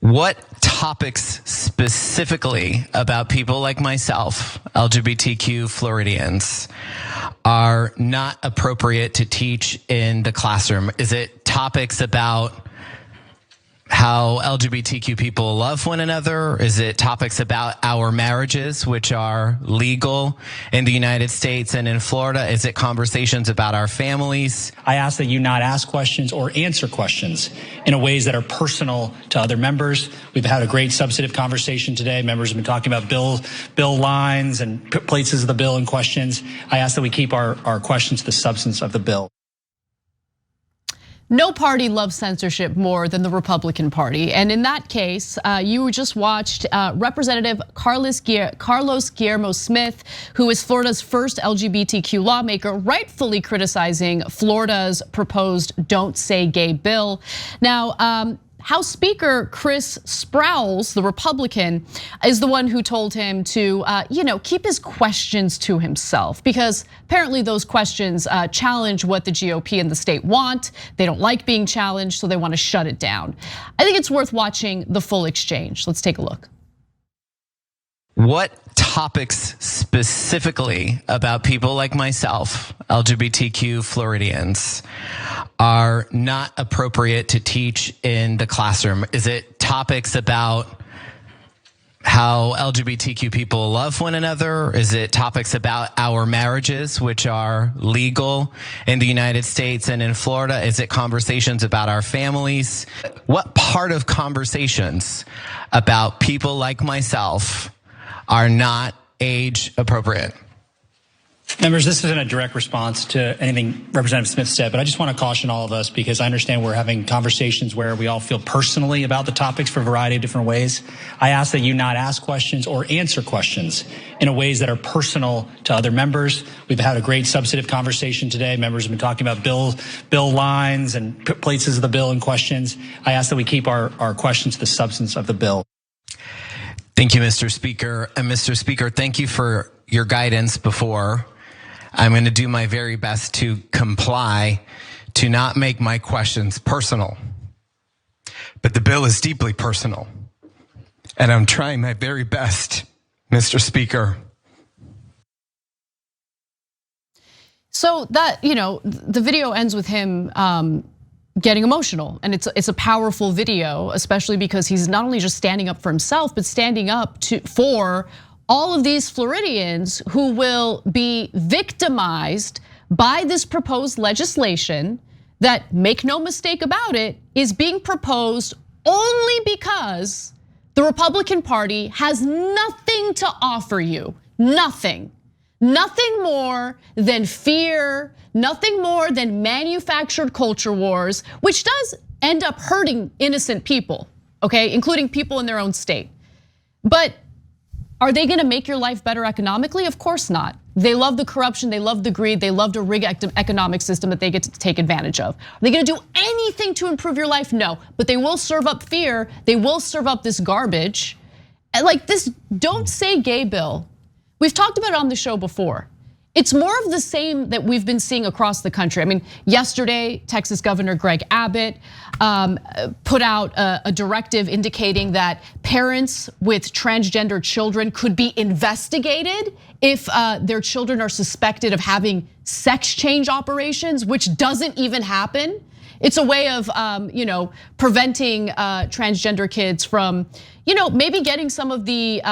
What topics specifically about people like myself, LGBTQ Floridians, are not appropriate to teach in the classroom? Is it topics about how LGBTQ people love one another? Is it topics about our marriages, which are legal in the United States and in Florida? Is it conversations about our families? I ask that you not ask questions or answer questions in ways that are personal to other members. We've had a great substantive conversation today. Members have been talking about bill lines and places of the bill and questions. I ask that we keep our questions to the substance of the bill. No party loves censorship more than the Republican Party. And in that case, you just watched Representative Carlos Guillermo Smith, who is Florida's first LGBTQ lawmaker, rightfully criticizing Florida's proposed Don't Say Gay bill. Now, House Speaker Chris Sprowls, the Republican, is the one who told him to, keep his questions to himself, because apparently those questions challenge what the GOP and the state want. They don't like being challenged, so they want to shut it down. I think it's worth watching the full exchange. Let's take a look. What topics specifically about people like myself, LGBTQ Floridians, are not appropriate to teach in the classroom? Is it topics about how LGBTQ people love one another? Is it topics about our marriages, which are legal in the United States and in Florida? Is it conversations about our families? What part of conversations about people like myself are not age appropriate? Members, this isn't a direct response to anything Representative Smith said, but I just want to caution all of us, because I understand we're having conversations where we all feel personally about the topics for a variety of different ways. I ask that you not ask questions or answer questions in ways that are personal to other members. We've had a great substantive conversation today. Members have been talking about bill lines and places of the bill and questions. I ask that we keep our questions to the substance of the bill. Thank you, Mr. Speaker. And Mr. Speaker, thank you for your guidance before. I'm going to do my very best to comply, to not make my questions personal. But the bill is deeply personal. And I'm trying my very best, Mr. Speaker. So that, the video ends with him getting emotional, and it's a powerful video, especially because he's not only just standing up for himself, but standing up for all of these Floridians who will be victimized by this proposed legislation that, make no mistake about it, is being proposed only because the Republican Party has nothing to offer you. Nothing more than fear, nothing more than manufactured culture wars, which does end up hurting innocent people, okay, including people in their own state. But are they gonna make your life better economically? Of course not. They love the corruption, they love the greed, they love to rig economic system that they get to take advantage of. Are they gonna do anything to improve your life? No, but they will serve up fear, they will serve up this garbage. And like this Don't Say Gay bill, we've talked about it on the show before. It's more of the same that we've been seeing across the country. I mean, yesterday, Texas Governor Greg Abbott put out a directive indicating that parents with transgender children could be investigated if their children are suspected of having sex change operations, which doesn't even happen. It's a way of preventing transgender kids from maybe getting some of the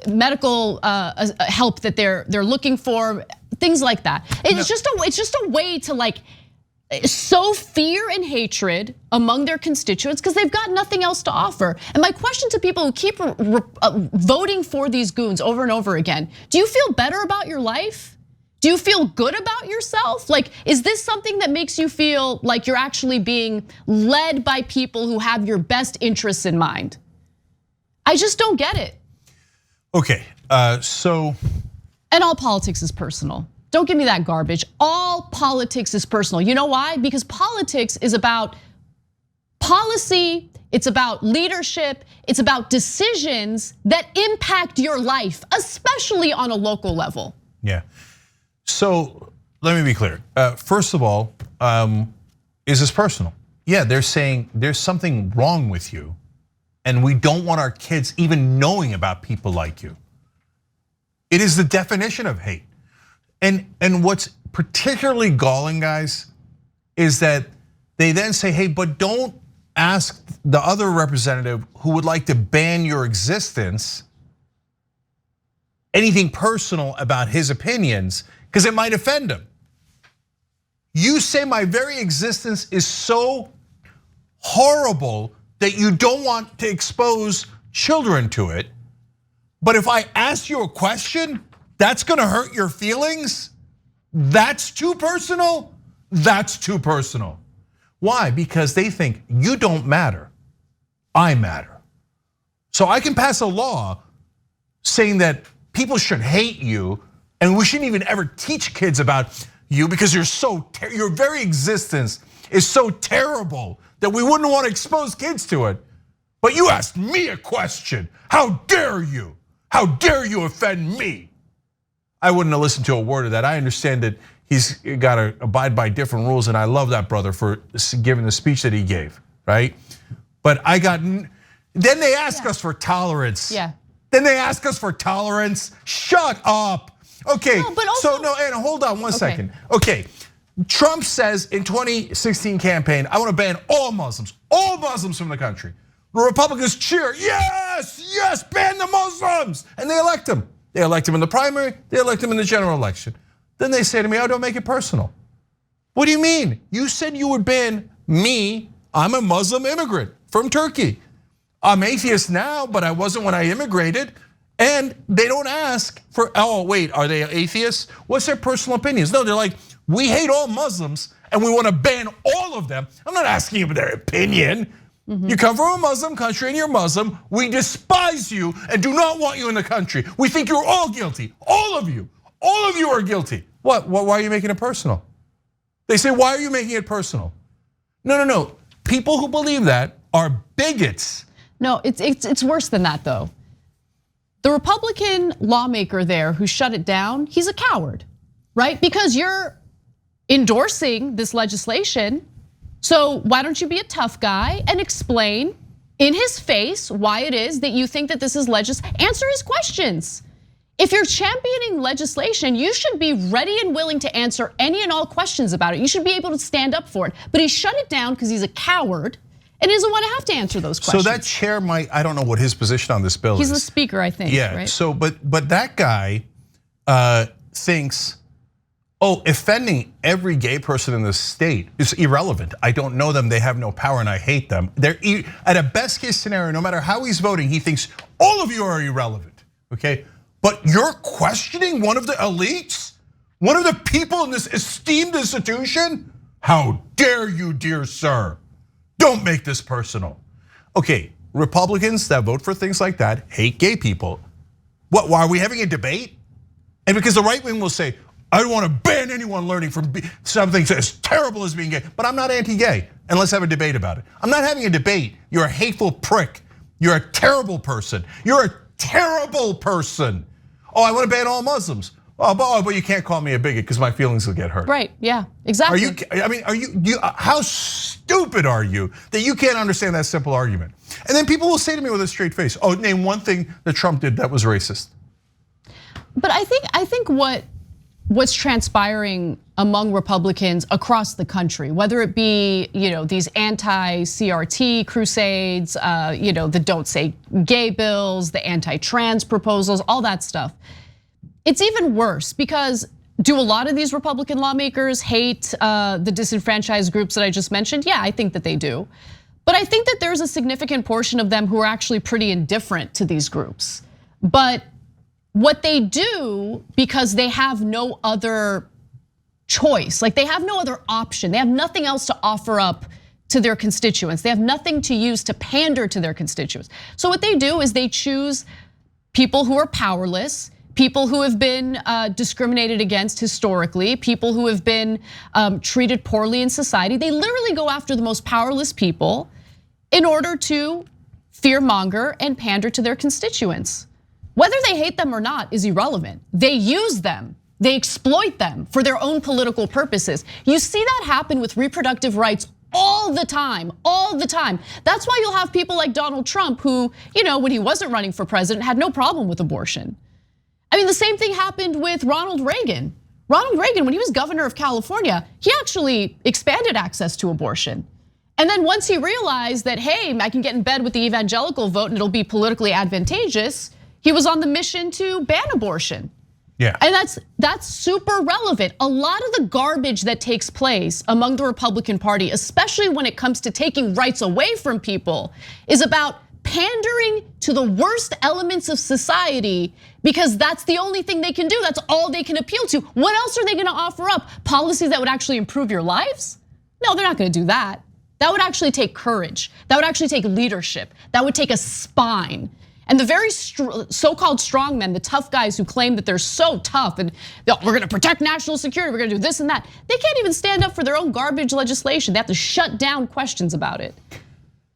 medical help that they're looking for, things like that. It's just a way to sow fear and hatred among their constituents because they've got nothing else to offer. And my question to people who keep voting for these goons over and over again, do you feel better about your life? Do you feel good about yourself? Is this something that makes you feel like you're actually being led by people who have your best interests in mind? I just don't get it. Okay, so. And all politics is personal. Don't give me that garbage. All politics is personal. You know why? Because politics is about policy, it's about leadership, it's about decisions that impact your life, especially on a local level. Yeah. So let me be clear. First of all, is this personal? Yeah, they're saying there's something wrong with you, and we don't want our kids even knowing about people like you. It is the definition of hate. And what's particularly galling, guys, is that they then say, hey, but don't ask the other representative who would like to ban your existence anything personal about his opinions, because it might offend him. You say my very existence is so horrible that you don't want to expose children to it. But if I ask you a question, that's gonna hurt your feelings? That's too personal? That's too personal. Why? Because they think you don't matter, I matter. So I can pass a law saying that people should hate you and we shouldn't even ever teach kids about you because your very existence is so terrible that we wouldn't want to expose kids to it. But you asked me a question. How dare you? How dare you offend me? I wouldn't have listened to a word of that. I understand that he's got to abide by different rules, and I love that brother for giving the speech that he gave, right? But then they ask us for tolerance. Yeah. Then they ask us for tolerance. Shut up. Okay, no, but also, Anna, hold on one second. Okay, Trump says in 2016 campaign, I want to ban all Muslims from the country. The Republicans cheer, yes, ban the Muslims, and they elect him. They elect him in the primary, they elect him in the general election. Then they say to me, oh, don't make it personal. What do you mean? You said you would ban me. I'm a Muslim immigrant from Turkey. I'm atheist now, but I wasn't when I immigrated. And they don't ask for, oh, wait, are they atheists? What's their personal opinions? No, they're like, we hate all Muslims and we want to ban all of them. I'm not asking you their opinion. You come from a Muslim country and you're Muslim. We despise you and do not want you in the country. We think you're all guilty, all of you. All of you are guilty. What? Why are you making it personal? They say, why are you making it personal? No. People who believe that are bigots. No, it's worse than that though. The Republican lawmaker there who shut it down, he's a coward, right? Because you're endorsing this legislation. So why don't you be a tough guy and explain in his face why it is that you think that this is answer his questions. If you're championing legislation, you should be ready and willing to answer any and all questions about it. You should be able to stand up for it. But he shut it down because he's a coward and he doesn't want to have to answer those questions. So that chair I don't know what his position on this bill is. He's the speaker, I think, yeah, right? So, but that guy thinks, offending every gay person in the state is irrelevant. I don't know them, they have no power and I hate them. They're at a best case scenario, no matter how he's voting, he thinks all of you are irrelevant, okay? But you're questioning one of the elites? One of the people in this esteemed institution? How dare you, dear sir? Don't make this personal. Okay, Republicans that vote for things like that hate gay people. Why are we having a debate? And because the right wing will say, I don't want to ban anyone learning from something as terrible as being gay, but I'm not anti-gay, and let's have a debate about it. I'm not having a debate. You're a hateful prick. You're a terrible person. You're a terrible person. I want to ban all Muslims. But you can't call me a bigot because my feelings will get hurt. Right, yeah, exactly. How stupid are you that you can't understand that simple argument? And then people will say to me with a straight face, name one thing that Trump did that was racist. But I think what's transpiring among Republicans across the country, whether it be these anti-CRT crusades, the don't say gay bills, the anti-trans proposals, all that stuff. It's even worse because do a lot of these Republican lawmakers hate the disenfranchised groups that I just mentioned? Yeah, I think that they do. But I think that there's a significant portion of them who are actually pretty indifferent to these groups. But what they do, because they have no other choice, like they have no other option, they have nothing else to offer up to their constituents. They have nothing to use to pander to their constituents. So what they do is they choose people who are powerless, people who have been discriminated against historically, people who have been treated poorly in society. They literally go after the most powerless people in order to fearmonger and pander to their constituents. Whether they hate them or not is irrelevant. They use them, they exploit them for their own political purposes. You see that happen with reproductive rights all the time, all the time. That's why you'll have people like Donald Trump who, when he wasn't running for president, had no problem with abortion. I mean, the same thing happened with Ronald Reagan. Ronald Reagan, when he was governor of California, he actually expanded access to abortion. And then once he realized that, hey, I can get in bed with the evangelical vote and it'll be politically advantageous, he was on the mission to ban abortion. Yeah. And that's super relevant. A lot of the garbage that takes place among the Republican Party, especially when it comes to taking rights away from people, is about pandering to the worst elements of society because that's the only thing they can do. That's all they can appeal to. What else are they gonna offer up? Policies that would actually improve your lives? No, they're not gonna do that. That would actually take courage. That would actually take leadership. That would take a spine. And the very so-called strongmen, the tough guys who claim that they're so tough and we're gonna protect national security, we're gonna do this and that. They can't even stand up for their own garbage legislation. They have to shut down questions about it.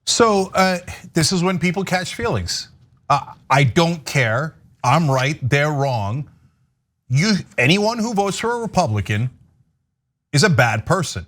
So this is when people catch feelings. I don't care, I'm right, they're wrong. Anyone who votes for a Republican is a bad person.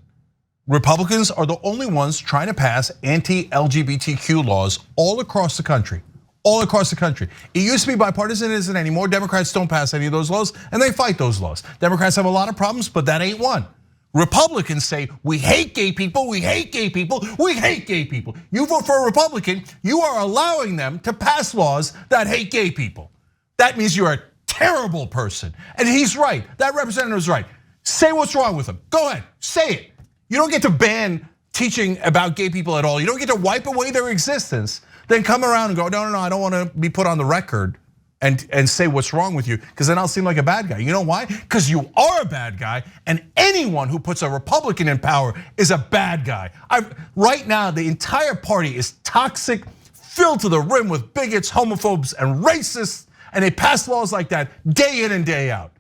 Republicans are the only ones trying to pass anti-LGBTQ laws all across the country. All across the country. It used to be bipartisan, it isn't anymore. Democrats don't pass any of those laws and they fight those laws. Democrats have a lot of problems, but that ain't one. Republicans say, we hate gay people, we hate gay people, we hate gay people. You vote for a Republican, you are allowing them to pass laws that hate gay people. That means you're a terrible person. And he's right, that representative's right. Say what's wrong with him, go ahead, say it. You don't get to ban teaching about gay people at all. You don't get to wipe away their existence. Then come around and go, no, I don't want to be put on the record and say what's wrong with you, because then I'll seem like a bad guy. You know why? Because you are a bad guy, and anyone who puts a Republican in power is a bad guy. Right now, the entire party is toxic, filled to the rim with bigots, homophobes, and racists, and they pass laws like that day in and day out.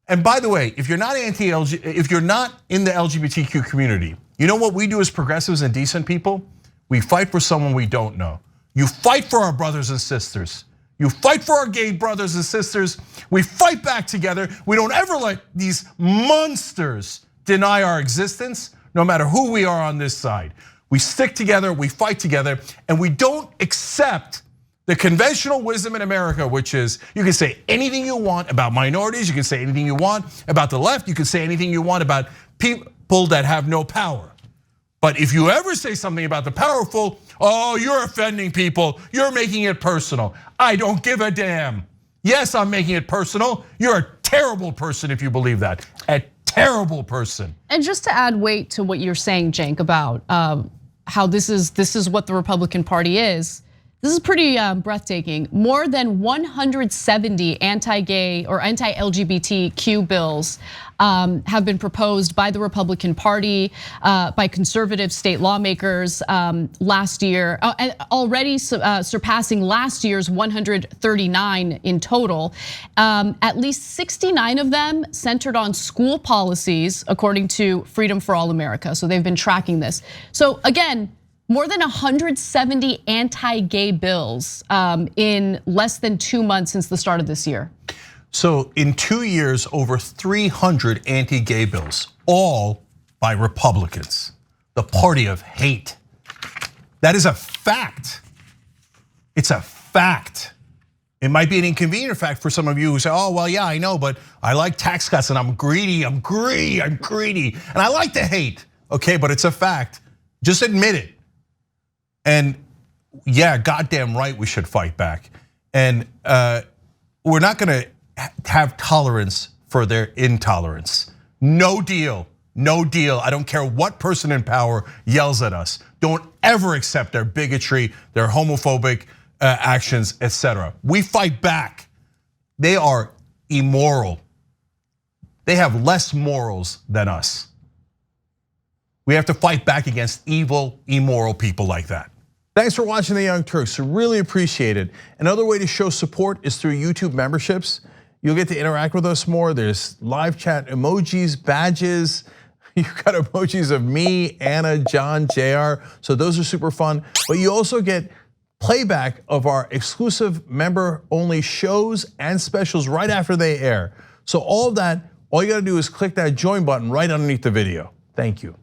And by the way, if you're not if you're not in the LGBTQ community, you know what we do as progressives and decent people? We fight for someone we don't know. You fight for our brothers and sisters. You fight for our gay brothers and sisters. We fight back together. We don't ever let these monsters deny our existence, no matter who we are on this side. We stick together, we fight together, and we don't accept the conventional wisdom in America, which is you can say anything you want about minorities, you can say anything you want about the left, you can say anything you want about people that have no power. But if you ever say something about the powerful, oh, you're offending people, you're making it personal. I don't give a damn. Yes, I'm making it personal. You're a terrible person if you believe that. A terrible person. And just to add weight to what you're saying, Cenk, about how this is what the Republican Party is. This is pretty breathtaking. More than 170 anti-gay or anti-LGBTQ bills have been proposed by the Republican Party, by conservative state lawmakers last year, and already surpassing last year's 139 in total. At least 69 of them centered on school policies, according to Freedom for All America. So they've been tracking this. So again, more than 170 anti-gay bills in less than 2 months since the start of this year. So in 2 years, over 300 anti-gay bills, all by Republicans, the party of hate. That is a fact. It's a fact. It might be an inconvenient fact for some of you who say, oh, well, yeah, I know, but I like tax cuts and I'm greedy, and I like to hate. Okay, but it's a fact. Just admit it. And yeah, goddamn right we should fight back. And we're not gonna have tolerance for their intolerance. No deal, no deal. I don't care what person in power yells at us. Don't ever accept their bigotry, their homophobic actions, etc. We fight back. They are immoral. They have less morals than us. We have to fight back against evil, immoral people like that. Thanks for watching The Young Turks, really appreciate it. Another way to show support is through YouTube memberships. You'll get to interact with us more. There's live chat emojis, badges. You've got emojis of me, Anna, John, JR. So those are super fun. But you also get playback of our exclusive member-only shows and specials right after they air. So all of that, all you gotta do is click that join button right underneath the video. Thank you.